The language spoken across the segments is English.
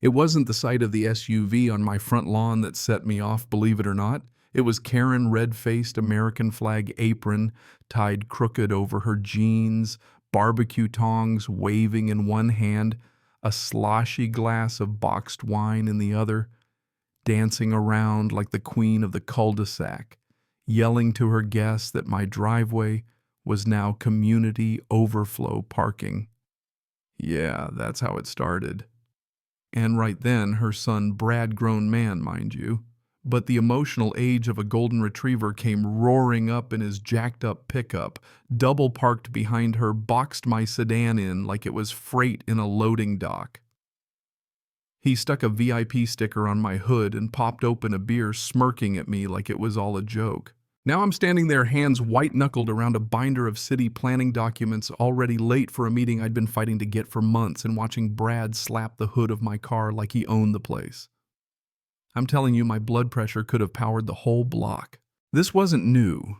It wasn't the sight of the SUV on my front lawn that set me off, believe it or not. It was Karen, red-faced American flag apron, tied crooked over her jeans, barbecue tongs waving in one hand, a sloshy glass of boxed wine in the other, dancing around like the queen of the cul-de-sac, yelling to her guests that my driveway was now community overflow parking. Yeah, that's how it started. And right then, her son, Brad, grown man, mind you, but the emotional age of a golden retriever came roaring up in his jacked-up pickup, double parked behind her, boxed my sedan in like it was freight in a loading dock. He stuck a VIP sticker on my hood and popped open a beer, smirking at me like it was all a joke. Now I'm standing there, hands white-knuckled around a binder of city planning documents, already late for a meeting I'd been fighting to get for months, and watching Brad slap the hood of my car like he owned the place. I'm telling you, my blood pressure could have powered the whole block. This wasn't new.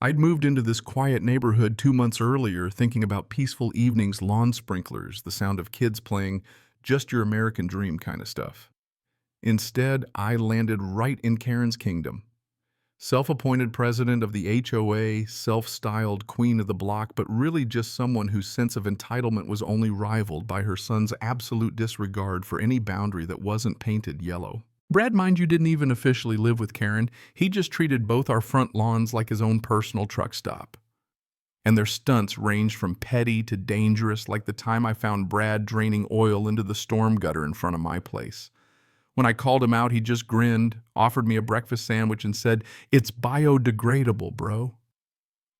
I'd moved into this quiet neighborhood 2 months earlier, thinking about peaceful evenings, lawn sprinklers, the sound of kids playing, just your American dream kind of stuff. Instead, I landed right in Karen's kingdom. Self-appointed president of the HOA, self-styled queen of the block, but really just someone whose sense of entitlement was only rivaled by her son's absolute disregard for any boundary that wasn't painted yellow. Brad, mind you, didn't even officially live with Karen. He just treated both our front lawns like his own personal truck stop. And their stunts ranged from petty to dangerous, like the time I found Brad draining oil into the storm gutter in front of my place. When I called him out, he just grinned, offered me a breakfast sandwich, and said, "It's biodegradable, bro."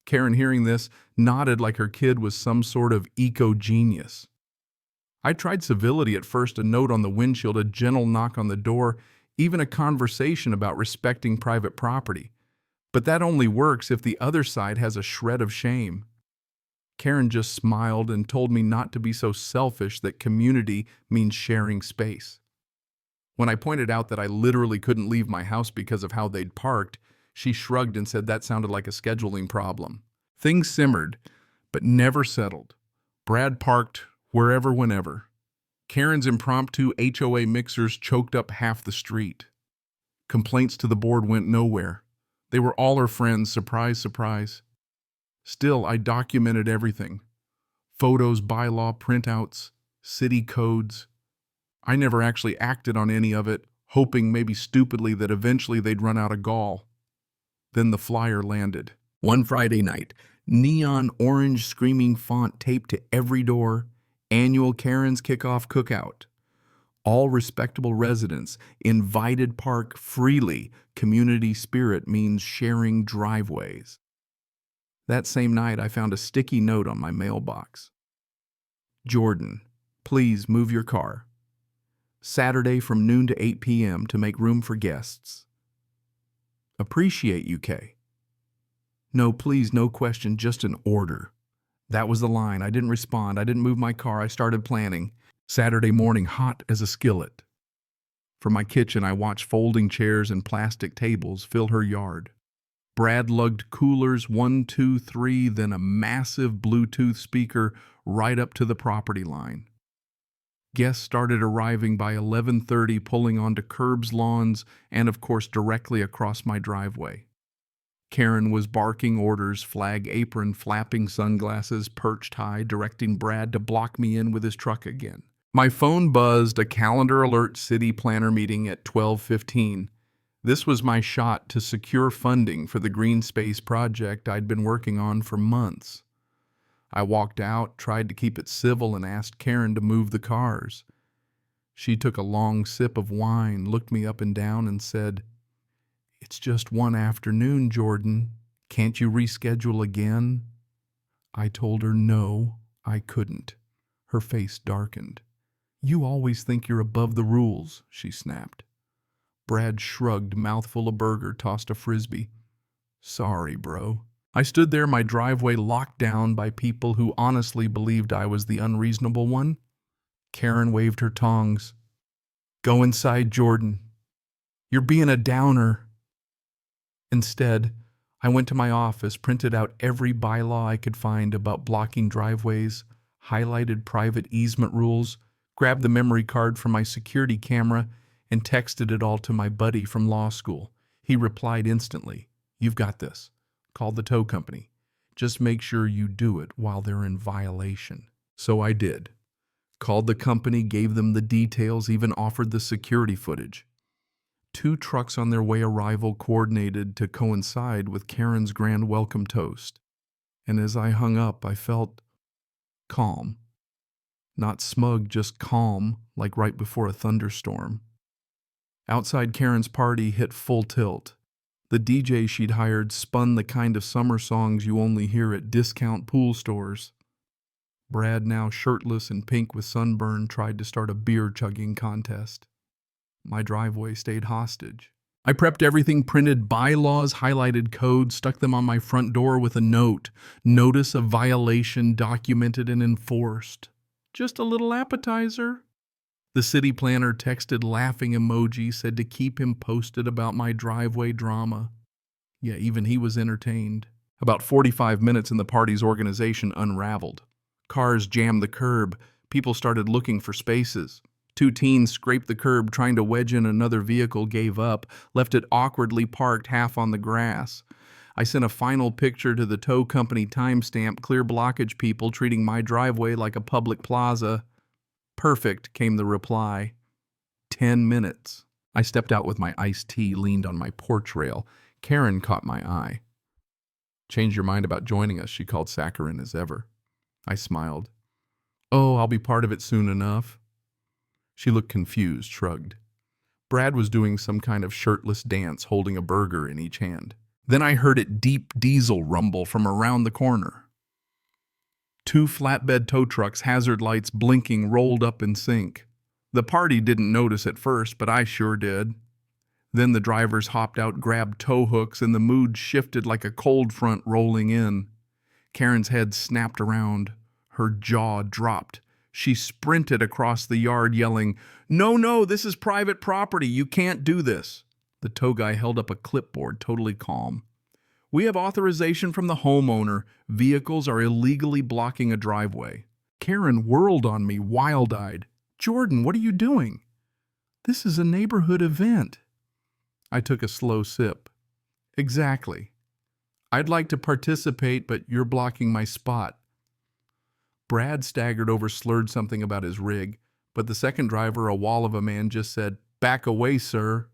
Karen, hearing this, nodded like her kid was some sort of eco-genius. I tried civility at first, a note on the windshield, a gentle knock on the door, even a conversation about respecting private property. But that only works if the other side has a shred of shame. Karen just smiled and told me not to be so selfish, that community means sharing space. When I pointed out that I literally couldn't leave my house because of how they'd parked, she shrugged and said that sounded like a scheduling problem. Things simmered, but never settled. Brad parked wherever, whenever. Karen's impromptu HOA mixers choked up half the street. Complaints to the board went nowhere. They were all her friends, surprise, surprise. Still, I documented everything. Photos, bylaw printouts, city codes. I never actually acted on any of it, hoping maybe stupidly that eventually they'd run out of gall. Then the flyer landed. One Friday night, neon orange screaming font taped to every door, annual Karen's Kickoff Cookout. All respectable residents invited, park freely. Community spirit means sharing driveways. That same night, I found a sticky note on my mailbox. "Jordan, please move your car. Saturday from noon to 8 p.m. to make room for guests. Appreciate you, Kay." No, please, no question, just an order. That was the line. I didn't respond. I didn't move my car. I started planning. Saturday morning, hot as a skillet. From my kitchen, I watched folding chairs and plastic tables fill her yard. Brad lugged coolers 1, 2, 3, then a massive Bluetooth speaker right up to the property line. Guests started arriving by 11:30, pulling onto curbs, lawns, and of course directly across my driveway. Karen was barking orders, flag apron, flapping sunglasses, perched high, directing Brad to block me in with his truck again. My phone buzzed, a calendar alert, city planner meeting at 12:15. This was my shot to secure funding for the green space project I'd been working on for months. I walked out, tried to keep it civil, and asked Karen to move the cars. She took a long sip of wine, looked me up and down, and said, "It's just one afternoon, Jordan. Can't you reschedule again?" I told her no, I couldn't. Her face darkened. "You always think you're above the rules," she snapped. Brad shrugged, mouthful of burger, tossed a frisbee. "Sorry, bro." I stood there, my driveway locked down by people who honestly believed I was the unreasonable one. Karen waved her tongs. "Go inside, Jordan. You're being a downer." Instead, I went to my office, printed out every bylaw I could find about blocking driveways, highlighted private easement rules, grabbed the memory card from my security camera, and texted it all to my buddy from law school. He replied instantly, "You've got this. Call the tow company. Just make sure you do it while they're in violation." So I did. Called the company, gave them the details, even offered the security footage. 2 trucks on their way arrival coordinated to coincide with Karen's grand welcome toast. And as I hung up, I felt calm. Not smug, just calm, like right before a thunderstorm. Outside, Karen's party hit full tilt. The DJ she'd hired spun the kind of summer songs you only hear at discount pool stores. Brad, now shirtless and pink with sunburn, tried to start a beer-chugging contest. My driveway stayed hostage. I prepped everything, printed bylaws, highlighted codes, stuck them on my front door with a note. Notice of violation documented and enforced. Just a little appetizer. The city planner texted laughing emoji, said to keep him posted about my driveway drama. Yeah, even he was entertained. About 45 minutes and the party's organization unraveled. Cars jammed the curb. People started looking for spaces. 2 teens scraped the curb trying to wedge in another vehicle, gave up, left it awkwardly parked half on the grass. I sent a final picture to the tow company timestamp, clear blockage people treating my driveway like a public plaza. "Perfect," came the reply. 10 minutes. I stepped out with my iced tea, leaned on my porch rail. Karen caught my eye. "Change your mind about joining us," she called saccharine as ever. I smiled. "Oh, I'll be part of it soon enough." She looked confused, shrugged. Brad was doing some kind of shirtless dance, holding a burger in each hand. Then I heard it deep diesel rumble from around the corner. 2 flatbed tow trucks, hazard lights blinking, rolled up in sync. The party didn't notice at first, but I sure did. Then the drivers hopped out, grabbed tow hooks, and the mood shifted like a cold front rolling in. Karen's head snapped around. Her jaw dropped. She sprinted across the yard yelling, No, this is private property. You can't do this." The tow guy held up a clipboard, totally calm. "We have authorization from the homeowner. Vehicles are illegally blocking a driveway." Karen whirled on me, wild-eyed. "Jordan, what are you doing?" "This is a neighborhood event." I took a slow sip. "Exactly. I'd like to participate, but you're blocking my spot." Brad staggered over, slurred something about his rig, but the second driver, a wall of a man, just said, "Back away, sir."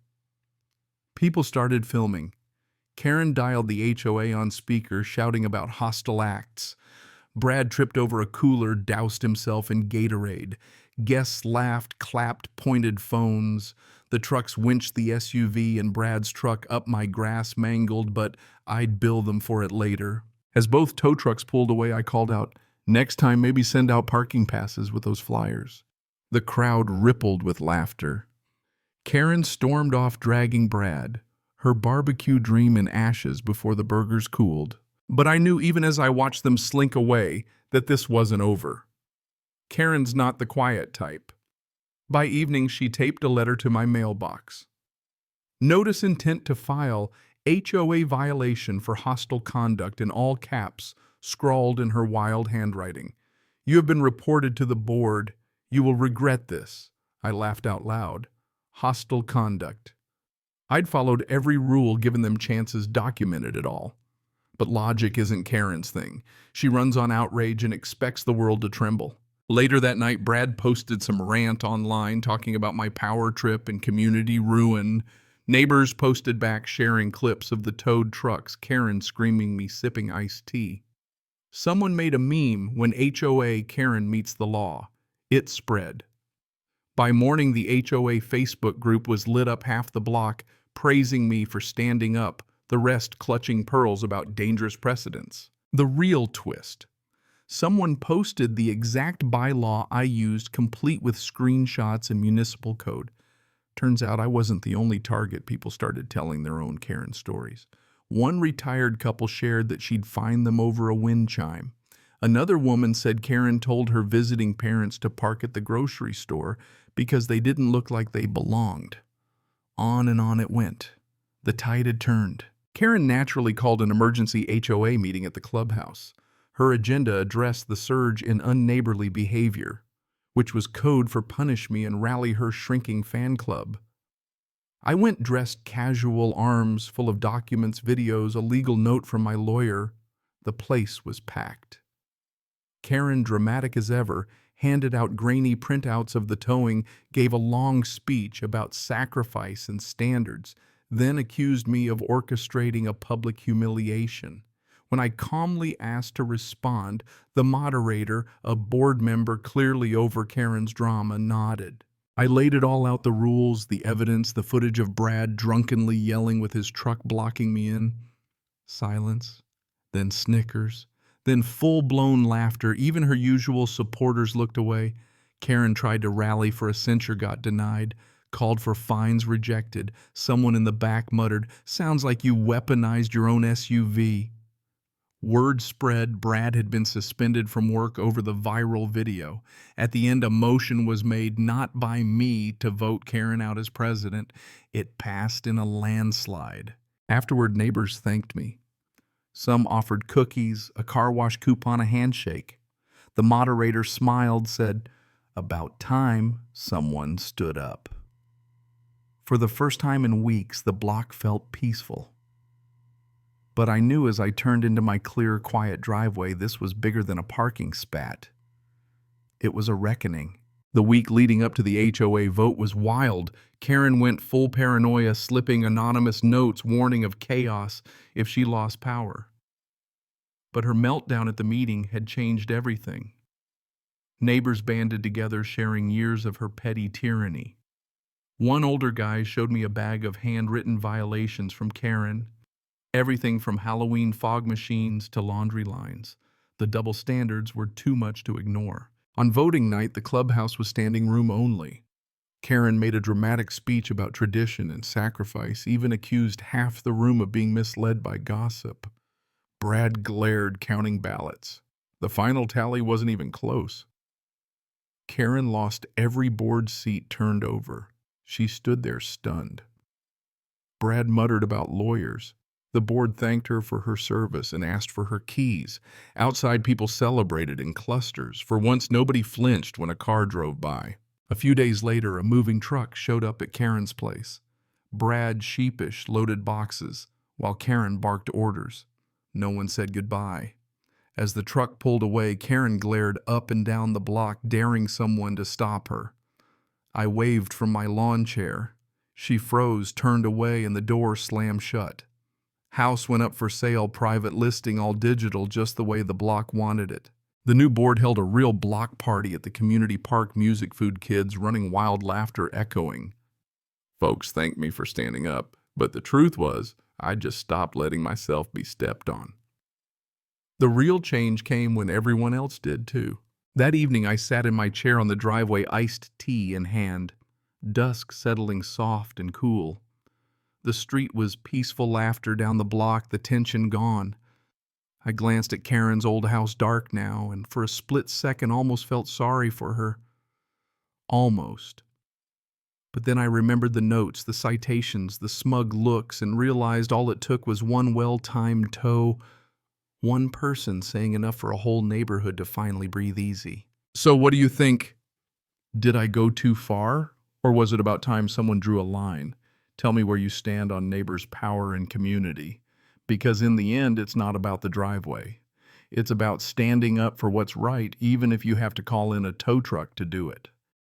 People started filming. Karen dialed the HOA on speaker, shouting about hostile acts. Brad tripped over a cooler, doused himself in Gatorade. Guests laughed, clapped, pointed phones. The trucks winched the SUV and Brad's truck up my grass-mangled, but I'd bill them for it later. As both tow trucks pulled away, I called out, "Next time, maybe send out parking passes with those flyers." The crowd rippled with laughter. Karen stormed off, dragging Brad, her barbecue dream in ashes before the burgers cooled. But I knew even as I watched them slink away that this wasn't over. Karen's not the quiet type. By evening, she taped a letter to my mailbox. "Notice intent to file HOA violation for hostile conduct," in all caps, scrawled in her wild handwriting. "You have been reported to the board. You will regret this." I laughed out loud. Hostile conduct. I'd followed every rule, given them chances, documented it all. But logic isn't Karen's thing. She runs on outrage and expects the world to tremble. Later that night, Brad posted some rant online talking about my power trip and community ruin. Neighbors posted back, sharing clips of the towed trucks, Karen screaming me sipping iced tea. Someone made a meme, "When HOA Karen meets the law." It spread. By morning, the HOA Facebook group was lit up half the block, praising me for standing up, the rest clutching pearls about dangerous precedents. The real twist. Someone posted the exact bylaw I used, complete with screenshots and municipal code. Turns out I wasn't the only target. People started telling their own Karen stories. One retired couple shared that she'd find them over a wind chime. Another woman said Karen told her visiting parents to park at the grocery store because they didn't look like they belonged. On and on it went. The tide had turned. Karen naturally called an emergency HOA meeting at the clubhouse. Her agenda addressed the surge in unneighborly behavior. which was code for punish me and rally her shrinking fan club. I went dressed casual, arms full of documents, videos, a legal note from my lawyer. The place was packed. Karen, dramatic as ever, handed out grainy printouts of the towing, gave a long speech about sacrifice and standards, then accused me of orchestrating a public humiliation. When I calmly asked to respond, the moderator, a board member clearly over Karen's drama, nodded. I laid it all out, the rules, the evidence, the footage of Brad drunkenly yelling with his truck blocking me in. Silence, then snickers, then full-blown laughter. Even her usual supporters looked away. Karen tried to rally for a censure, got denied, called for fines, rejected. Someone in the back muttered, "Sounds like you weaponized your own SUV." Word spread Brad had been suspended from work over the viral video. At the end, a motion was made, not by me, to vote Karen out as president. It passed in a landslide. Afterward, neighbors thanked me. Some offered cookies, a car wash coupon, a handshake. The moderator smiled, said, "About time someone stood up." For the first time in weeks, the block felt peaceful. But I knew as I turned into my clear, quiet driveway, this was bigger than a parking spat. It was a reckoning. The week leading up to the HOA vote was wild. Karen went full paranoia, slipping anonymous notes warning of chaos if she lost power. But her meltdown at the meeting had changed everything. Neighbors banded together, sharing years of her petty tyranny. One older guy showed me a bag of handwritten violations from Karen. Everything from Halloween fog machines to laundry lines. The double standards were too much to ignore. On voting night, the clubhouse was standing room only. Karen made a dramatic speech about tradition and sacrifice, even accused half the room of being misled by gossip. Brad glared, counting ballots. The final tally wasn't even close. Karen lost every board seat turned over. She stood there stunned. Brad muttered about lawyers. The board thanked her for her service and asked for her keys. Outside, people celebrated in clusters. For once, nobody flinched when a car drove by. A few days later, a moving truck showed up at Karen's place. Brad, sheepish, loaded boxes, while Karen barked orders. No one said goodbye. As the truck pulled away, Karen glared up and down the block, daring someone to stop her. I waved from my lawn chair. She froze, turned away, and the door slammed shut. House went up for sale, private listing, all digital, just the way the block wanted it. The new board held a real block party at the community park, music, food, kids running wild, laughter echoing. Folks thanked me for standing up, but the truth was, I just stopped letting myself be stepped on. The real change came when everyone else did too. That evening I sat in my chair on the driveway, iced tea in hand, dusk settling soft and cool. The street was peaceful, laughter down the block, the tension gone. I glanced at Karen's old house, dark now, and for a split second almost felt sorry for her. Almost. But then I remembered the notes, the citations, the smug looks, and realized all it took was one well-timed tow, one person saying enough for a whole neighborhood to finally breathe easy. So what do you think? Did I go too far? Or was it about time someone drew a line? Tell me where you stand on neighbors' power and community. Because in the end, it's not about the driveway. It's about standing up for what's right, even if you have to call in a tow truck to do it.